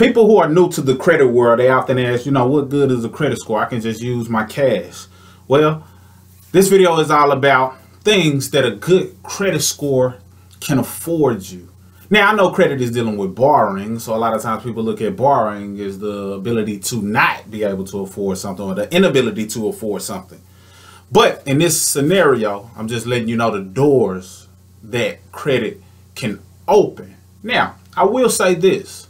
People who are new to the credit world, they often ask, what good is a credit score? I can just use my cash. Well, this video is all about things that a good credit score can afford you. Now, I know credit is dealing with borrowing, so a lot of times people look at borrowing as the ability to not be able to afford something or the inability to afford something. But in this scenario, I'm just letting you know the doors that credit can open. Now, I will say this.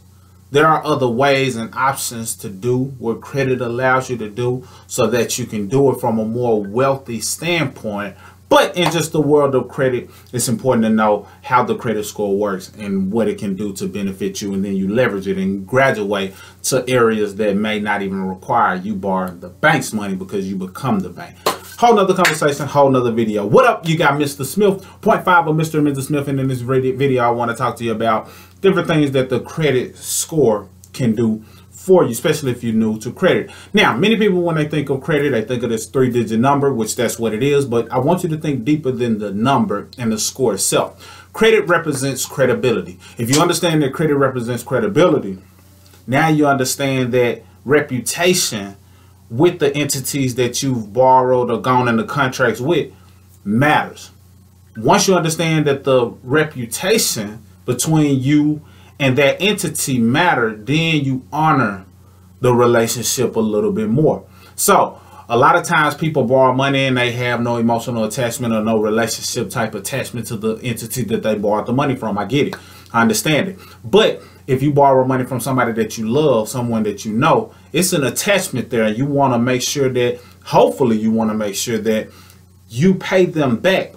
There are other ways and options to do what credit allows you to do so that you can do it from a more wealthy standpoint. But in just the world of credit, it's important to know how the credit score works and what it can do to benefit you. And then you leverage it and graduate to areas that may not even require you borrowing the bank's money because you become the bank. Whole nother conversation, whole nother video. What up? You got Mr. Smith, 0.5 of Mr. and Mrs. Smith. And in this video, I want to talk to you about different things that the credit score can do for you, especially if you're new to credit. Now, many people, when they think of credit, they think of this 3-digit number, which that's what it is. But I want you to think deeper than the number and the score itself. Credit represents credibility. If you understand that credit represents credibility, now you understand that reputation with the entities that you've borrowed or gone into contracts with matters. Once you understand that the reputation between you and that entity matter, then you honor the relationship a little bit more. So a lot of times people borrow money and they have no emotional attachment or no relationship type attachment to the entity that they borrowed the money from. I get it. I understand it. But if you borrow money from somebody that you love, someone that you know, it's an attachment there. And you want to make sure that, hopefully you want to make sure that you pay them back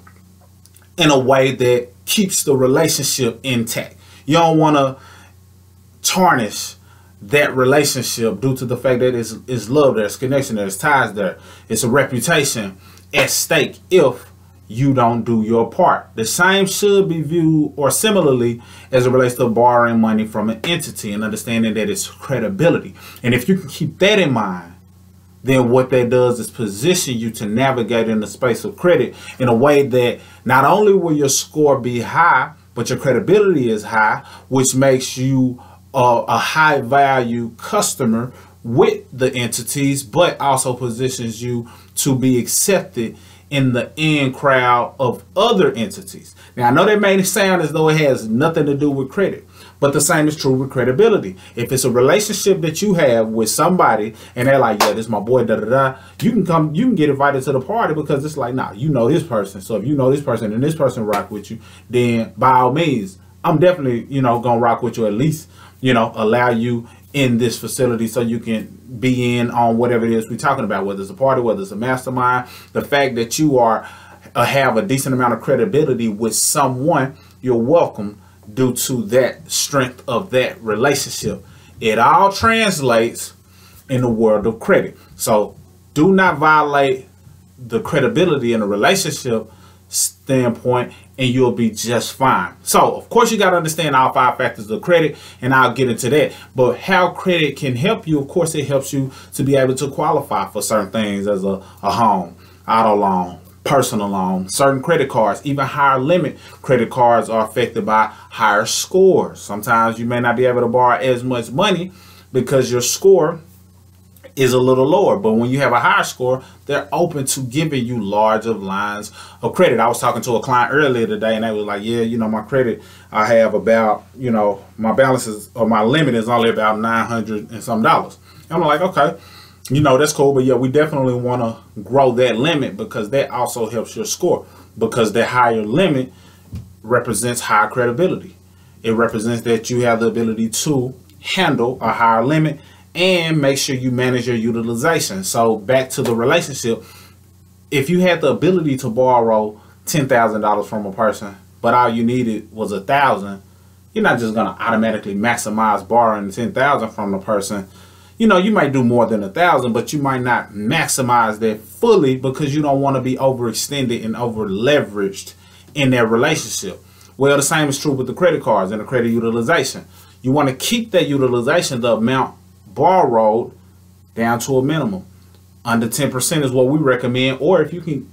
in a way that keeps the relationship intact. You don't want to tarnish that relationship due to the fact that it's love, there's connection, there's ties there. It's a reputation at stake if you don't do your part. The same should be viewed or similarly as it relates to borrowing money from an entity and understanding that it's credibility. And if you can keep that in mind, then what that does is position you to navigate in the space of credit in a way that not only will your score be high, but your credibility is high, which makes you a high value customer with the entities, but also positions you to be accepted in the in crowd of other entities. Now, I know that may sound as though it has nothing to do with credit, but the same is true with credibility. If it's a relationship that you have with somebody and they're like, yeah, this is my boy, you can get invited to the party because it's like, nah, you know this person. So if you know this person and this person rock with you, then by all means, I'm definitely, gonna rock with you, at least, allow you in this facility so you can be in on whatever it is we're talking about, whether it's a party, whether it's a mastermind. The fact that you have a decent amount of credibility with someone, you're welcome due to that strength of that relationship. It all translates in the world of credit. So do not violate the credibility in a relationship standpoint and you'll be just fine. So of course you got to understand all 5 factors of credit, and I'll get into that. But how credit can help you, of course, it helps you to be able to qualify for certain things as a home, auto loan, personal loan, certain credit cards, even higher limit credit cards are affected by higher scores. Sometimes you may not be able to borrow as much money because your score is a little lower, but when you have a higher score, they're open to giving you larger lines of credit. I was talking to a client earlier today and they was like, yeah, my credit, I have about, my balances or my limit is only about $900 and some dollars. And I'm like, okay, that's cool, but yeah, we definitely want to grow that limit because that also helps your score, because the higher limit represents higher credibility. It represents that you have the ability to handle a higher limit and make sure you manage your utilization. So back to the relationship, if you had the ability to borrow $10,000 from a person, but all you needed was $1,000, you're not just going to automatically maximize borrowing $10,000 from the person. You might do more than $1,000, but you might not maximize that fully because you don't want to be overextended and over leveraged in that relationship. Well, the same is true with the credit cards and the credit utilization. You want to keep that utilization, the amount borrowed, down to a minimum. Under 10% is what we recommend, or if you can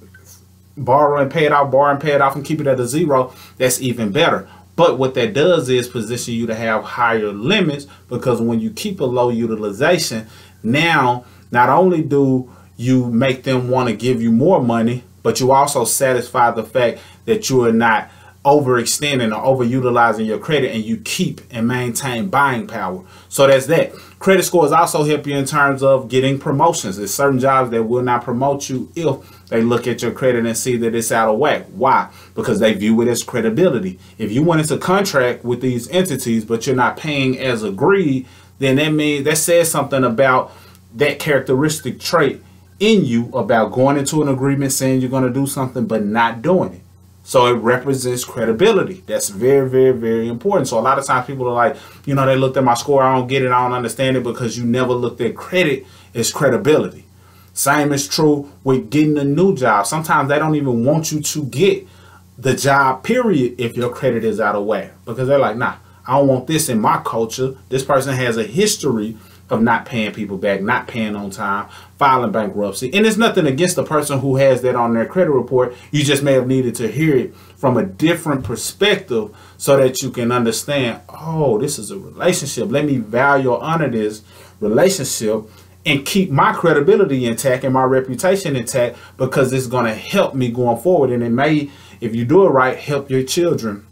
borrow and pay it off, and keep it at a 0, that's even better. But what that does is position you to have higher limits, because when you keep a low utilization, now not only do you make them want to give you more money, but you also satisfy the fact that you are not overextending or overutilizing your credit, and you keep and maintain buying power. So that's that. Credit scores also help you in terms of getting promotions. There's certain jobs that will not promote you if they look at your credit and see that it's out of whack. Why? Because they view it as credibility. If you went into contract with these entities but you're not paying as agreed, then that means that says something about that characteristic trait in you, about going into an agreement saying you're going to do something but not doing it. So it represents credibility. That's very, very, very important. So a lot of times people are like, you know, they looked at my score, I don't get it, I don't understand it, because you never looked at credit as credibility. Same is true with getting a new job. Sometimes they don't even want you to get the job, period, if your credit is out of whack, because they're like, nah, I don't want this in my culture. This person has a history of not paying people back, not paying on time, filing bankruptcy. And it's nothing against the person who has that on their credit report. You just may have needed to hear it from a different perspective so that you can understand, oh, this is a relationship. Let me value or honor this relationship and keep my credibility intact and my reputation intact, because it's going to help me going forward. And it may, if you do it right, help your children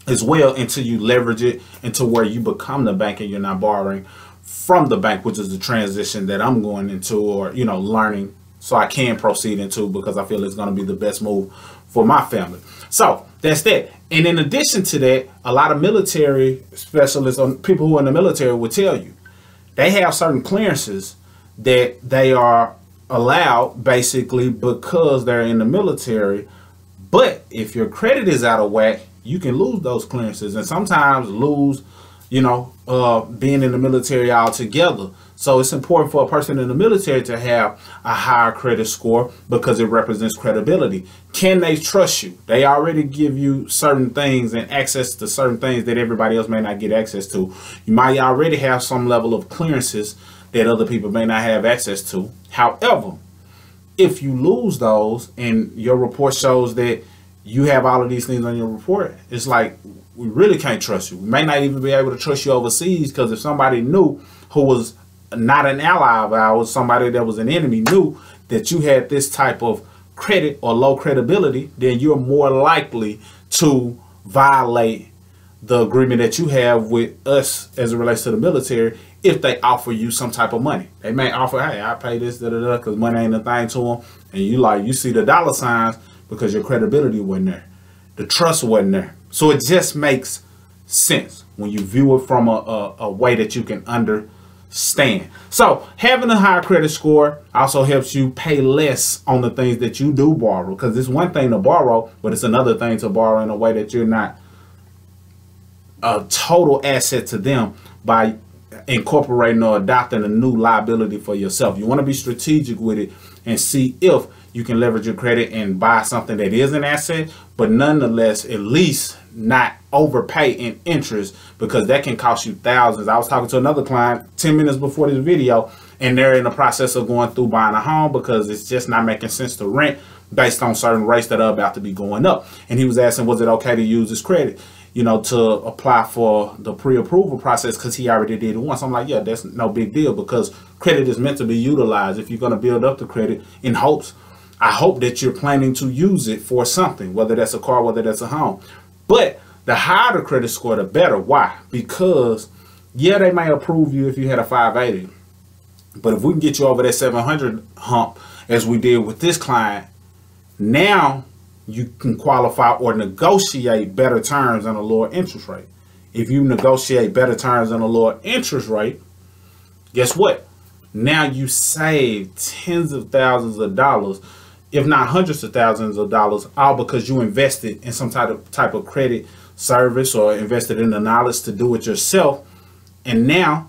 as well, until you leverage it into where you become the bank and you're not borrowing from the bank, which is the transition that I'm going into, or, you know, learning so I can proceed into, because I feel it's going to be the best move for my family. So that's that. And in addition to that, a lot of military specialists or people who are in the military will tell you they have certain clearances that they are allowed basically because they're in the military. But if your credit is out of whack, you can lose those clearances, and sometimes lose, you know, being in the military altogether. So it's important for a person in the military to have a higher credit score, because it represents credibility. Can they trust you? They already give you certain things and access to certain things that everybody else may not get access to. You might already have some level of clearances that other people may not have access to. However, if you lose those and your report shows that you have all of these things on your report, it's like, we really can't trust you. We may not even be able to trust you overseas, because if somebody knew, who was not an ally of ours, somebody that was an enemy, knew that you had this type of credit or low credibility, then you're more likely to violate the agreement that you have with us as it relates to the military. If they offer you some type of money, they may offer, hey, I pay this, because money ain't a thing to them, and you see the dollar signs because your credibility wasn't there, the trust wasn't there. So it just makes sense when you view it from a way that you can understand. So having a higher credit score also helps you pay less on the things that you do borrow, because it's one thing to borrow, but it's another thing to borrow in a way that you're not a total asset to them by incorporating or adopting a new liability for yourself. You want to be strategic with it and see if you can leverage your credit and buy something that is an asset, but nonetheless, at least not overpay in interest, because that can cost you thousands. I was talking to another client 10 minutes before this video, and they're in the process of going through buying a home because it's just not making sense to rent based on certain rates that are about to be going up. And he was asking, was it okay to use his credit, you know, to apply for the pre-approval process, because he already did it once. I'm like, yeah, that's no big deal, because credit is meant to be utilized. If you're going to build up the credit in hopes, I hope that you're planning to use it for something, whether that's a car, whether that's a home. But the higher the credit score, the better. Why? Because, yeah, they may approve you if you had a 580. But if we can get you over that 700 hump, as we did with this client, now you can qualify or negotiate better terms and a lower interest rate. If you negotiate better terms and a lower interest rate, guess what? Now you save tens of thousands of dollars, if not hundreds of thousands of dollars, all because you invested in some type of credit service or invested in the knowledge to do it yourself. And now,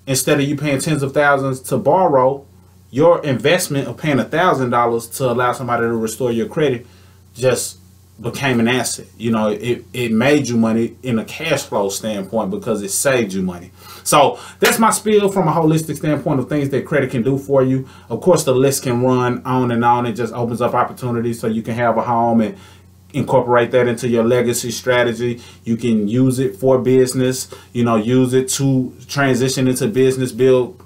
instead of you paying tens of thousands to borrow, your investment of paying $1,000 to allow somebody to restore your credit just became an asset. You know, it made you money in a cash flow standpoint because it saved you money. So that's my spiel from a holistic standpoint of things that credit can do for you. Of course, the list can run on and on. It just opens up opportunities so you can have a home and incorporate that into your legacy strategy. You can use it for business, you know, use it to transition into business, build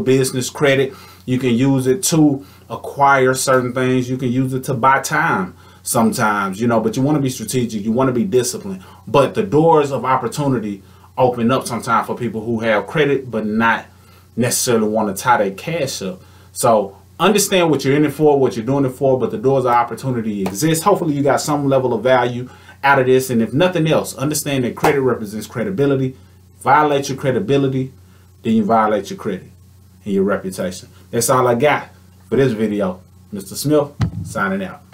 business credit. You can use it to acquire certain things. You can use it to buy time sometimes, you know, but you want to be strategic. You want to be disciplined. But the doors of opportunity open up sometimes for people who have credit but not necessarily want to tie their cash up. So understand what you're in it for, what you're doing it for, but the doors of opportunity exist. Hopefully you got some level of value out of this. And if nothing else, understand that credit represents credibility. Violate your credibility, then you violate your credit and your reputation. That's all I got for this video. Mr. Smith, signing out.